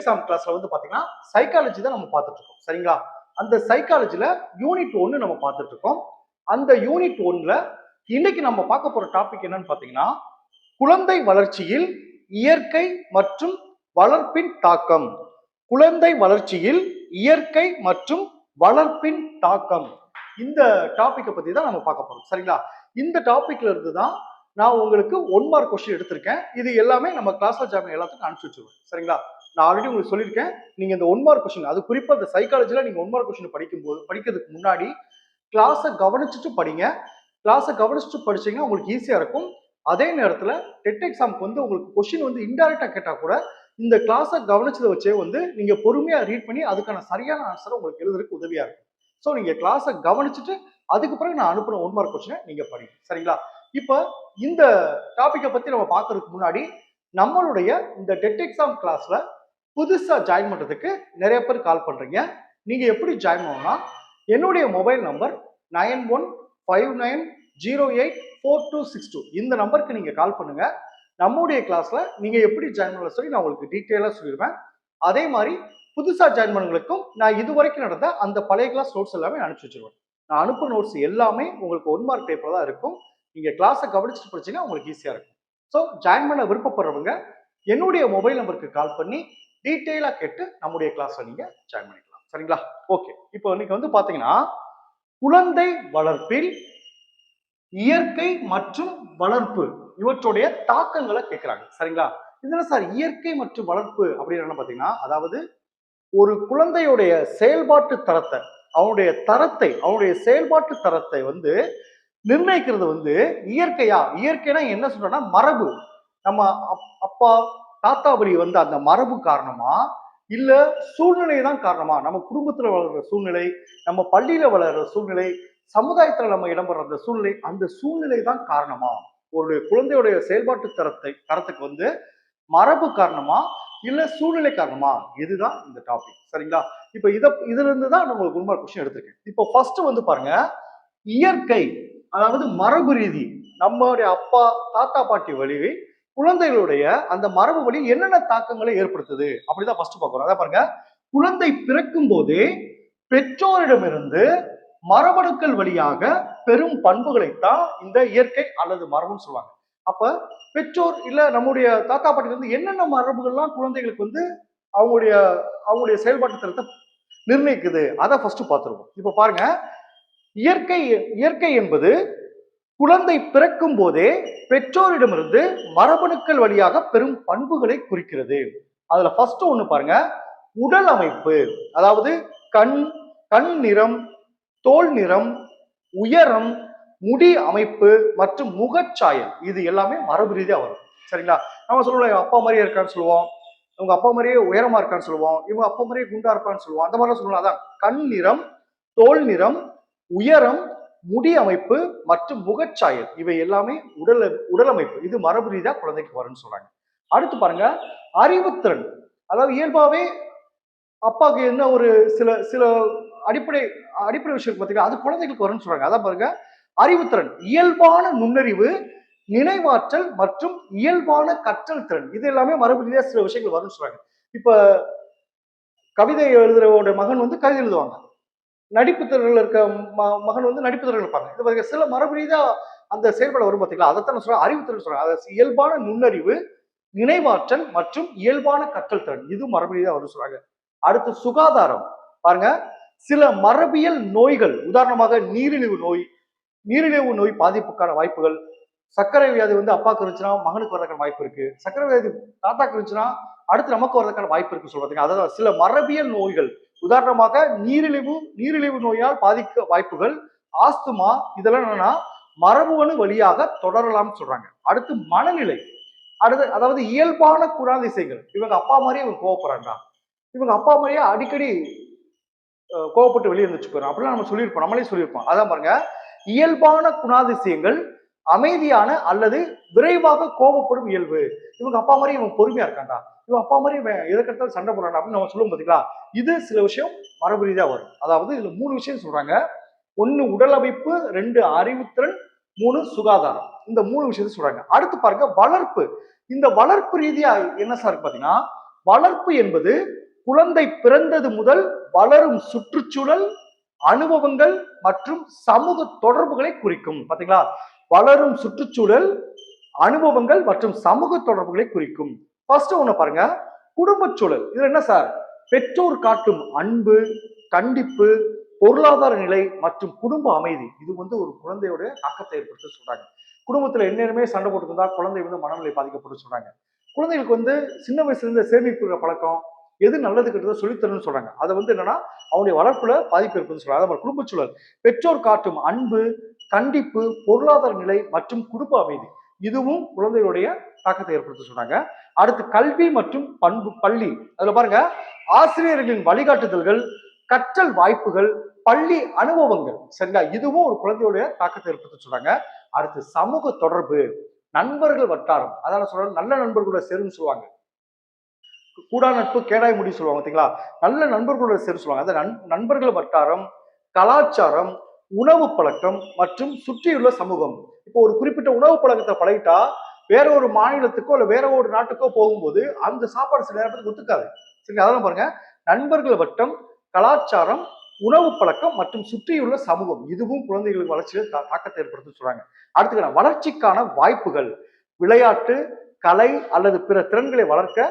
Exam கிளாஸ்ல வந்து பாத்தீங்கன்னா சைக்காலஜி தான் நம்ம பார்த்துட்டு இருக்கோம். சரிங்களா? அந்த சைக்காலஜில யூனிட் 1 நம்ம பார்த்துட்டு இருக்கோம். அந்த யூனிட் 1ல இன்னைக்கு நம்ம பார்க்க போற டாபிக் என்னன்னு பாத்தீங்கன்னா, குழந்தை வளர்ச்சியில் இயற்கை மற்றும் வளர்ப்பின் தாக்கம். குழந்தை வளர்ச்சியில் இயற்கை மற்றும் வளர்ப்பின் தாக்கம். இந்த டாபிக்கை பத்தி தான் நம்ம பார்க்க போறோம். சரிங்களா? இந்த டாபிக்ல இருந்து தான் நான் உங்களுக்கு 1 மார்க் கொஸ்டின் எடுத்திருக்கேன். இது எல்லாமே நம்ம கிளாஸ்ல ஜாயின் எல்லாத்துக்கும் அனுப்பிச்சு வச்சிருவோம். சரிங்களா? நான் ஆல்ரெடி உங்களுக்கு சொல்லியிருக்கேன். நீங்க இந்த 1 மார்க் கொஸ்டின், அது குறிப்பா இந்த சைக்காலஜில நீங்க 1 மார்க் கொஸ்டின் படிக்கிறதுக்கு முன்னாடி கிளாஸை கவனிச்சுட்டு படிங்க. கிளாஸை கவனிச்சுட்டு படிச்சீங்கன்னா உங்களுக்கு ஈஸியா இருக்கும். அதே நேரத்துல டெட் எக்ஸாம்க்கு வந்து உங்களுக்கு கொஸ்டின் வந்து இன்டைரக்டா கேட்டா கூட இந்த கிளாஸை கவனிச்சதை வச்சே வந்து நீங்க பொறுமையா ரீட் பண்ணி அதுக்கான சரியான ஆன்சரை உங்களுக்கு எழுதுறதுக்கு உதவியா இருக்கும். ஸோ நீங்க கிளாஸை கவனிச்சுட்டு அதுக்கு பிறகு நான் அனுப்பின 1 மார்க் கொஸ்டினை நீங்க படிங்க. சரிங்களா? இப்ப இந்த டாபிக்கை பத்தி நம்ம பார்க்கறதுக்கு முன்னாடி நம்மளுடைய இந்த டெட் எக்ஸாம் கிளாஸ்ல புதுசா ஜாயின் பண்றதுக்கு நிறைய பேர் கால் பண்றீங்க. நீங்க எப்படி ஜாயின் பண்ணணும்னா, என்னுடைய மொபைல் நம்பர் 9159084262 இந்த நம்பருக்கு நீங்க கால் பண்ணுங்க. நம்முடைய கிளாஸ்ல நீங்க எப்படி ஜாயின் பண்ணலாம் சொல்லி நான் உங்களுக்கு டீட்டெயிலா சொல்லிடுவேன். அதே மாதிரி புதுசா ஜாயின் பண்ணவங்களுக்கும் நான் இதுவரைக்கும் நடந்த அந்த பழைய கிளாஸ் நோட்ஸ் எல்லாமே அனுப்பிச்சு வச்சிருவேன். நான் அனுப்புற நோட்ஸ் எல்லாமே உங்களுக்கு 1 மார்க் பேப்பர் தான் இருக்கும். நீங்க கிளாஸை கவனிச்சுட்டு படிச்சீங்கன்னா உங்களுக்கு ஈஸியா இருக்கும். ஸோ ஜாயின் பண்ண விருப்பப்படுறவங்க என்னுடைய மொபைல் நம்பருக்கு கால் பண்ணி டீட்டெயிலா கேட்டு நம்முடைய கிளாஸ்ல நீங்க ஜாயின் பண்ணிக்கலாம். சரிங்களா? ஓகே. இப்போ இன்னைக்கு வந்து பாத்தீங்கன்னா, குழந்தை வளர்ப்பில் இயற்கை மற்றும் வளர்ப்பு இவற்றுடைய தாக்கங்களை கேட்கிறாங்க. சரிங்களா? இதுல சார் இயற்கை மற்றும் வளர்ப்பு அப்படின்னு என்ன பாத்தீங்கன்னா, அதாவது ஒரு குழந்தையுடைய செயல்பாட்டு தரத்தை, அவனுடைய செயல்பாட்டு தரத்தை வந்து நிர்ணயிக்கிறது வந்து இயற்கைனா என்ன சொல்றேன்னா மரபு. நம்ம அப்பா தாத்தா வழி வந்து அந்த மரபு காரணமா, இல்ல சூழ்நிலை தான் காரணமா, நம்ம குடும்பத்துல வளர்ற சூழ்நிலை, நம்ம பள்ளியில வளர்ற சூழ்நிலை, சமுதாயத்துல நம்ம இடம்பெற அந்த சூழ்நிலை தான் காரணமா, ஒரு குழந்தையுடைய செயல்பாட்டு தரத்துக்கு வந்து மரபு காரணமா இல்ல சூழ்நிலை காரணமா, இதுதான் இந்த டாபிக். சரிங்களா? இப்ப இதுல இருந்து தான் நான் உங்களுக்கு 1 மார்க் கொஸ்டின் எடுத்திருக்கேன். இப்போ ஃபர்ஸ்ட் வந்து பாருங்க, இயற்கை, அதாவது மரபு ரீதி, நம்மளுடைய அப்பா தாத்தா பாட்டி வழி குழந்தைகளுடைய அந்த மரபு வழி என்னென்ன தாக்கங்களை ஏற்படுத்துது அப்படிதான் ஃபர்ஸ்ட் பார்க்கிறோம். அதான் பாருங்க, குழந்தை பிறக்கும் போதே பெற்றோரிடமிருந்து மரபணுக்கள் வழியாக பெரும் பண்புகளைத்தான் இந்த இயற்கை அல்லது மரபுன்னு சொல்லுவாங்க. அப்ப பெற்றோர் இல்ல நம்முடைய தாத்தா பாட்டில இருந்து என்னென்ன மரபுகள்லாம் குழந்தைகளுக்கு வந்து அவங்களுடைய அவங்களுடைய செயல்பாட்டு தரத்தை நிர்ணயிக்குது, அதை ஃபர்ஸ்ட் பார்த்துருவோம். இப்ப பாருங்க, இயற்கை என்பது குழந்தை பிறக்கும் போதே பெற்றோரிடமிருந்து மரபணுக்கள் வழியாக பெரும் பண்புகளை குறிக்கிறது. அதுல ஃபர்ஸ்ட் ஒண்ணு பாருங்க, உடல் அமைப்பு, அதாவது கண் நிறம், தோல் நிறம், உயரம், முடி அமைப்பு மற்றும் முகச்சாயம், இது எல்லாமே மரபு ரீதியா வரும். சரிங்களா? நம்ம சொல்லுவோம் அப்பா மாதிரியே இருக்கான்னு சொல்லுவோம், உங்க அப்பா மாதிரியே உயரமா இருக்கான்னு சொல்லுவோம், இவங்க அப்பா மாதிரியே குண்டா இருப்பான்னு சொல்லுவோம். அந்த மாதிரிலாம் சொல்லுவோம். அதான் கண் நிறம், தோல் நிறம், உயரம், முடி அமைப்பு மற்றும் முகச்சாயல், இவை எல்லாமே உடல் அமைப்பு. இது மரபு ரீதியா குழந்தைக்கு வரும்னு சொல்றாங்க. அடுத்து பாருங்க, அறிவுத்திறன், அதாவது இயல்பாவே அப்பாவுக்கு என்ன ஒரு சில சில அடிப்படை விஷயம் பார்த்தீங்கன்னா அது குழந்தைகளுக்கு வரும்னு சொல்றாங்க. அதான் பாருங்க, அறிவுத்திறன், இயல்பான நுண்ணறிவு, நினைவாற்றல் மற்றும் இயல்பான கற்றல் திறன், இது எல்லாமே மரபு ரீதியா சில விஷயங்கள் வரும்னு சொல்றாங்க. இப்ப கவிதை எழுதுறவோட மகன் வந்து கவிதை எழுதுவாங்க, நடிப்பு திறனில் இருக்க மகன் வந்து நடிப்பு திறன் இருப்பாங்க. இது சில மரபு ரீதியா அந்த செயல்பாடு வரும் பார்த்தீங்களா, அதைத்தான் சொல்றேன் அறிவுத்திறன் சொல்றாங்க. அது இயல்பான நுண்ணறிவு, நினைவாற்றல் மற்றும் இயல்பான கற்றல் திறன், இது மரபு ரீதியா வரும் சொல்றாங்க. அடுத்து சுகாதாரம் பாருங்க, சில மரபியல் நோய்கள், உதாரணமாக நீரிழிவு நோய் பாதிப்புக்கான வாய்ப்புகள், சர்க்கரை வியாதி வந்து அப்பாவுக்கு இருந்துச்சுன்னா மகனுக்கு வரதுக்கான வாய்ப்பு இருக்கு, சர்க்கரை வியாதி தாத்தாக்கு இருந்துச்சுன்னா அடுத்து நமக்கு வரதுக்கான வாய்ப்பு இருக்கு சொல்றதுங்க. அதாவது சில மரபியல் நோய்கள், உதாரணமாக நீரிழிவு நோயால் பாதிக்க வாய்ப்புகள், ஆஸ்துமா, இதெல்லாம் என்னன்னா மரபணு வழியாக தொடரலாம்னு சொல்றாங்க. அடுத்து மனநிலை, அதாவது இயல்பான குணாதிசயங்கள், இவங்க அப்பா மாதிரியே இவங்க கோவப்படுறாங்க, இவங்க அப்பா மாதிரியே அடிக்கடி கோவப்பட்டு வெளியே இருந்துச்சு போயிடும் அப்படிலாம் நம்ம சொல்லியிருப்போம், நம்மளே சொல்லியிருப்போம். அதான் பாருங்க, இயல்பான குணாதிசயங்கள், அமைதியான அல்லது விரைவாக கோபப்படும் இயல்பு, இவங்க அப்பா மாதிரி இவன் பொறுமையா இருக்காண்டா, இவன் அப்பா மாதிரி எதற்கெடுத்தாலும் சண்டை போடுறான் அப்படின்னு நம்ம சொல்லுவோம் பாத்தீங்களா, இது சில விஷயம் மரபு ரீதியா வரும். அதாவது இதுல 3 விஷயம் சொல்றாங்க, 1 உடல் அமைப்பு, 2 அறிவுத்திறன், 3 சுகாதாரம், இந்த 3 விஷயத்தை சொல்றாங்க. அடுத்து பாருங்க வளர்ப்பு, இந்த வளர்ப்பு ரீதியா என்ன சார் பாத்தீங்கன்னா, வளர்ப்பு என்பது குழந்தை பிறந்தது முதல் வளரும் சுற்றுச்சூழல், அனுபவங்கள் மற்றும் சமூக தொடர்புகளை குறிக்கும். பாத்தீங்களா, வளரும் சுற்றுச்சூழல், அனுபவங்கள் மற்றும் சமூக தொடர்புகளை குறிக்கும். ஃபர்ஸ்ட் ஒண்ணு பாருங்க, குடும்ப சூழல். இது என்ன சார்? பெற்றோர் காட்டும் அன்பு, கண்டிப்பு, பொருளாதார நிலை மற்றும் குடும்ப அமைதி இது வந்து ஒரு குழந்தையோட தாக்கத்தை ஏற்படுத்த சொல்றாங்க. குடும்பத்துல எந்நேரமே சண்டை போட்டுருந்தா குழந்தை வந்து மனநிலை பாதிக்கப்பட்டு சொல்றாங்க. குழந்தைகளுக்கு வந்து சின்ன வயசுல இருந்து சேமிப்புற பழக்கம், எது நல்லது கெட்டதோ சொல்லித்தரணும்னு சொல்றாங்க. அதை வந்து என்னன்னா அவனுடைய வளர்ப்புல பாதிப்பு ஏற்படுது சொல்றாங்க. அதே மாதிரி குடும்ப சூழல், பெற்றோர் காட்டும் அன்பு, கண்டிப்பு, பொருளாதார நிலை மற்றும் குடும்ப அமைதி இதுவும் குழந்தைகளுடைய தாக்கத்தை ஏற்படுத்த சொல்றாங்க. அடுத்து கல்வி மற்றும் பள்ளி. அதுல பாருங்க, ஆசிரியர்களின் வழிகாட்டுதல்கள், கற்றல் வாய்ப்புகள், பள்ளி அனுபவங்கள். சரிங்களா, இதுவும் ஒரு குழந்தையுடைய தாக்கத்தை ஏற்படுத்த சொல்றாங்க. அடுத்து சமூக தொடர்பு, நண்பர்கள் வட்டாரம். அதான் சொல்றாங்க, நல்ல நண்பர்களோட சேருன்னு சொல்லுவாங்க. கூடா நட்பு கேடாய் முடி சொல்லுவாங்க பாத்தீங்களா, நல்ல நண்பர்களோட சேரு சொல்லுவாங்க. அந்த நண்பர்கள் வட்டாரம், கலாச்சாரம், உணவு பழக்கம் மற்றும் சுற்றியுள்ள சமூகம். இப்போ ஒரு குறிப்பிட்ட உணவு பழக்கத்தை பழகிட்டா வேற ஒரு மாநிலத்துக்கோ இல்ல வேற ஒரு நாட்டுக்கோ போகும்போது அந்த சாப்பாடு சில நேரத்துக்கு ஒத்துக்காது. சரி, அதெல்லாம் பாருங்க, நண்பர்கள் வட்டம், கலாச்சாரம், உணவு பழக்கம் மற்றும் சுற்றியுள்ள சமூகம் இதுவும் குழந்தைகளுக்கு வளர்ச்சியில் தாக்கத்தை ஏற்படுத்த சொல்றாங்க. அடுத்து வளர்ச்சிக்கான வாய்ப்புகள், விளையாட்டு, கலை அல்லது பிற திறன்களை வளர்க்க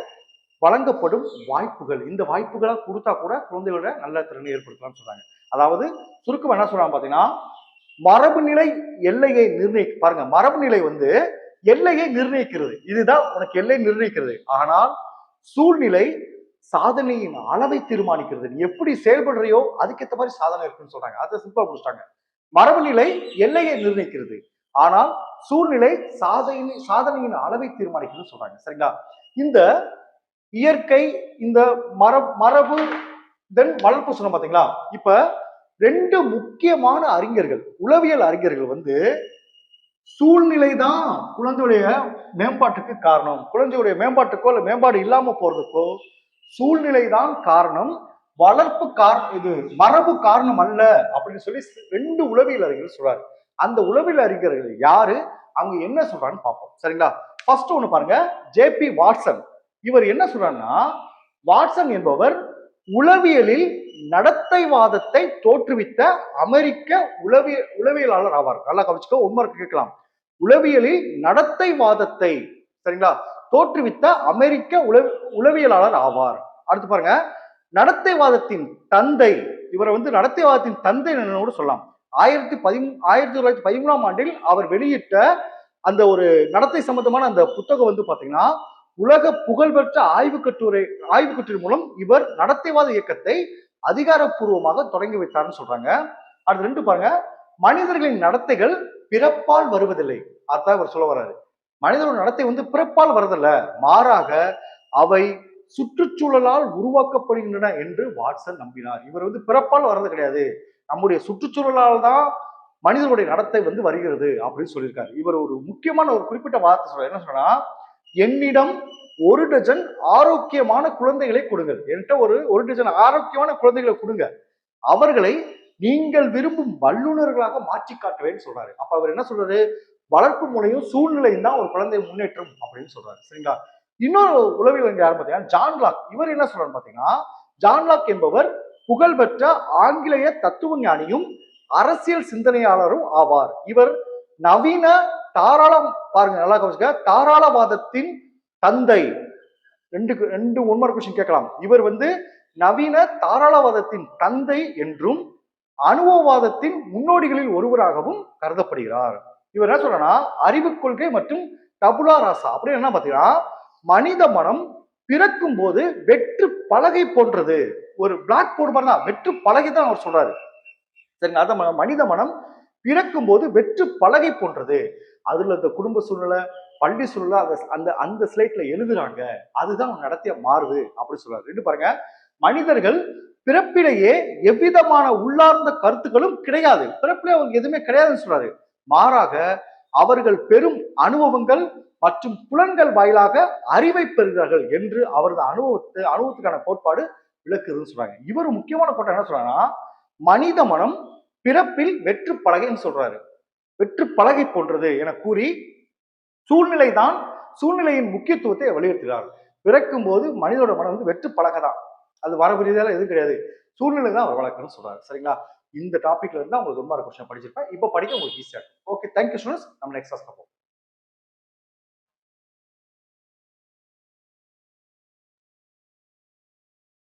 வழங்கப்படும் வாய்ப்புகள். இந்த வாய்ப்புகளா கொடுத்தா கூட குழந்தைகளோட நல்ல திறனை ஏற்படுத்தலாம்னு சொல்றாங்க. அதாவது சுருக்கம் என்ன சொல்றாங்க பாத்தீங்கன்னா, மரபு நிலை எல்லையை பாருங்க, மரபு நிலை வந்து எல்லையை நிர்ணயிக்கிறது. இதுதான் உனக்கு எல்லை நிர்ணயிக்கிறது. ஆனால் சூழ்நிலை சாதனையின் அளவை தீர்மானிக்கிறது. நீ எப்படி செயல்படுறியோ அதுக்கேற்ற மாதிரி சாதனை இருக்குன்னு சொல்றாங்க. அதை சிம்பிளா முடிச்சிட்டாங்க. மரபு நிலை எல்லையை நிர்ணயிக்கிறது, ஆனால் சூழ்நிலை சாதனையின் அளவை தீர்மானிக்கிறது சொல்றாங்க. சரிங்களா, இந்த இயற்கை, இந்த மரபு தென் வளர்ப்பு சொன்ன பாத்தீங்களா. இப்ப ரெண்டு முக்கியமான அறிஞர்கள், உளவியல் அறிஞர்கள் வந்து சூழ்நிலை தான் குழந்தையுடைய மேம்பாட்டுக்கு காரணம், குழந்தையுடைய மேம்பாட்டுக்கோ இல்ல மேம்பாடு இல்லாம போறதுக்கோ சூழ்நிலை தான் காரணம், வளர்ப்பு காரணம், இது மரபு காரணம் அல்ல அப்படின்னு சொல்லி ரெண்டு உளவியல் அறிஞர்கள் சொல்றாரு. அந்த உளவியல் அறிஞர்கள் யாரு, அவங்க என்ன சொல்றான்னு பார்ப்போம். சரிங்களா, ஃபர்ஸ்ட் ஒண்ணு பாருங்க, ஜேபி வாட்சன். இவர் என்ன சொல்றாருன்னா, வாட்சன் என்பவர் உளவியலில் நடத்தைவாதத்தை தோற்றுவித்த அமெரிக்க உளவியலாளர் ஆவார். நல்லா கவனிச்சுக்கோ, உண்மைக்கு கேட்கலாம். உளவியலில் நடத்தைவாதத்தை, சரிங்களா, தோற்றுவித்த அமெரிக்க உளவியலாளர் ஆவார். அடுத்து பாருங்க, நடத்தைவாதத்தின் தந்தை. இவரை வந்து நடத்தைவாதத்தின் தந்தை கூட சொல்லலாம். 1913ஆம் ஆண்டில் அவர் வெளியிட்ட அந்த ஒரு நடத்தை சம்பந்தமான அந்த புத்தகம் வந்து பாத்தீங்கன்னா உலக புகழ்பெற்ற ஆய்வுக்கட்டுரை மூலம் இவர் நடத்தைவாத இயக்கத்தை அதிகாரப்பூர்வமாக தொடங்கி வைத்தார்னு சொல்றாங்க. அடுத்து ரெண்டு பாருங்க, மனிதர்களின் நடத்தைகள் பிறப்பால் வருவதில்லை. அதான் இவர் சொல்ல வர்றாரு. மனிதனோட நடத்தை வந்து பிறப்பால் வருவதில்ல, மாறாக அவை சுற்றுச்சூழலால் உருவாக்கப்படுகின்றன என்று வாட்சன் நம்பினார். இவர் வந்து பிறப்பால் வர்றது கிடையாது, நம்முடைய சுற்றுச்சூழலால் தான் மனிதனுடைய நடத்தை வந்து வருகிறது அப்படின்னு சொல்லியிருக்காரு. இவர் ஒரு முக்கியமான ஒரு குறிப்பிட்ட வார்த்தை சொல்ற, என்ன சொன்னா, என்னிடம் 1 டஜன் ஆரோக்கியமான குழந்தைகளை கொடுங்கள். என்கிட்ட ஒரு டஜன் ஆரோக்கியமான குழந்தைகளை கொடுங்க, அவர்களை நீங்கள் விரும்பும் வல்லுநர்களாக மாற்றி காட்டுவேன்னு சொல்றாரு. அப்ப அவர் என்ன சொல்றாரு, வளர்ப்பு முறையும் சூழ்நிலையும் தான் ஒரு குழந்தை முன்னேற்றம் அப்படின்னு சொல்றாரு. சரிங்களா, இன்னொரு உளவியல் யார் பார்த்தீங்கன்னா ஜான் லாக். இவர் என்ன சொல்றாரு பாத்தீங்கன்னா, ஜான் லாக் என்பவர் புகழ்பெற்ற ஆங்கிலேய தத்துவ ஞானியும் அரசியல் சிந்தனையாளரும் ஆவார். இவர் நவீன பாருங்க நல்லா கவனிச்சுக்க, தாராளவாதத்தின் தந்தை. ரெண்டு ஒன் கொஸ்டின் கேட்கலாம். இவர் வந்து நவீன தாராளவாதத்தின் தந்தை என்றும் அனுபவவாதத்தின் முன்னோடிகளில் ஒருவராகவும் கருதப்படுகிறார். இவர் என்ன சொல்றா, அறிவு கொள்கை மற்றும் டபுலா ராசா அப்படின்னு என்ன பாத்தீங்கன்னா, மனித மனம் பிறக்கும் போது வெற்று பலகை போன்றது. ஒரு பிளாக் போர்டு மாதிரி தான், வெற்று பலகை தான் அவர் சொல்றாரு. சரிங்க, அதான் மனித மனம் பிறக்கும் போது வெற்று பலகை போன்றது. அதுல இந்த குடும்ப சூழ்நிலை, பள்ளி சூழ்நிலை அந்த ஸ்லைட்ல எழுதுறாங்க, அதுதான் நடத்திய மாறுது அப்படின்னு சொல்றாரு. ரெண்டு பாருங்க, மனிதர்கள் பிறப்பிலேயே எவ்விதமான உள்ளார்ந்த கருத்துக்களும் கிடையாது, பிறப்பிலே அவங்க எதுவுமே கிடையாதுன்னு சொல்றாரு. மாறாக அவர்கள் பெரும் அனுபவங்கள் மற்றும் புலன்கள் வாயிலாக அறிவை பெறுகிறார்கள் என்று அவரது அனுபவத்துக்கான கோட்பாடு விளக்குதுன்னு சொல்றாங்க. இவர் முக்கியமான கோட்பாடு என்ன சொல்றாங்கன்னா, மனித மனம் பிறப்பில் வெற்று பலகைன்னு சொல்றாரு. வெற்று பலகை போன்றது என கூறி சூழ்நிலையின் முக்கியத்துவத்தை வலியுறுத்துகிறார். பிறக்கும் போது மனிதனோட மனம் வந்து வெற்று பலகை தான். அது மரபு ரீதியால எதுவும் கிடையாது. சூழ்நிலை தான் அவர் வளர்க்கணும்னு சொல்றாரு. சரிங்களா? இந்த டாபிக்ல இருந்து தான் உங்களுக்கு ரொம்ப கொஸ்டின் படிச்சிருப்பேன். இப்போ படிக்க உங்களுக்கு ஈஸியா இருக்கும். Okay, thank you students. நம்ம நெக்ஸ்ட் கிளாஸ் பார்ப்போம்.